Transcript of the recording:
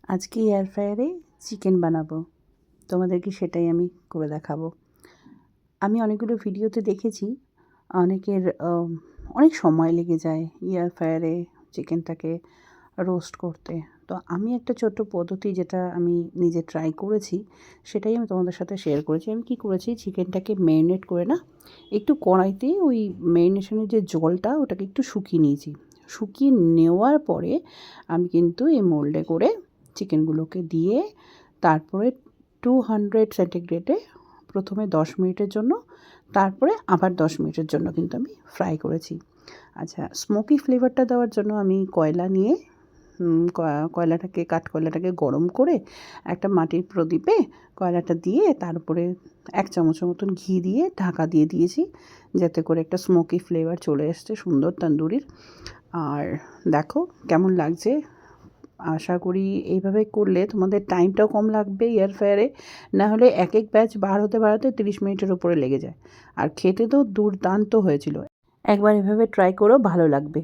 আজকে air ফ্রায়ারে chicken বানাবো, তোমাদেরকে সেটাই আমি করে দেখাবো। আমি অনেকগুলো ভিডিওতে দেখেছি অনেকের অনেক সময় লেগে যায় এয়ার ফ্রায়ারে চিকেনটাকে রোস্ট করতে। তো আমি একটা ছোট্ট পদ্ধতি যেটা আমি নিজে ট্রাই করেছি সেটাই আমি তোমাদের সাথে শেয়ার করেছি। আমি কি করেছি, চিকেনটাকে ম্যারিনেট করে একটু কড়াইতে ওই ম্যারিনেশনের যে জলটা ওটাকে একটু শুকিয়ে নিয়েছি। শুকিয়ে নেওয়ার পরে আমি কিন্তু এই মোল্ডে করে চিকেনগুলোকে দিয়ে তারপরে 200 সেন্টিগ্রেডে প্রথমে 10 মিনিটের জন্য, তারপরে আবার 10 মিনিটের জন্য কিন্তু আমি ফ্রাই করেছি। আচ্ছা, স্মোকি ফ্লেভারটা দেওয়ার জন্য আমি কয়লা নিয়ে কাঠকয়লাটাকে গরম করে একটা মাটির প্রদীপে কয়লাটা দিয়ে তার উপরে 1 চামচের মতন ঘি দিয়ে ঢাকা দিয়ে দিয়েছি, যাতে করে একটা স্মোকি ফ্লেভার চলে আসছে সুন্দর তন্দুরির। আর দেখো কেমন লাগছে। আশা করি এইভাবে করলে তোমাদের টাইমটাও কম লাগবে এয়ার ফ্রায়ারে, না হলে এক ব্যাচ বার হতে 30 মিনিটের উপরে লেগে যায়। আর খেতে তো দুর্দান্ত হয়েছিল। একবার এভাবে ট্রাই করো, ভালো লাগবে।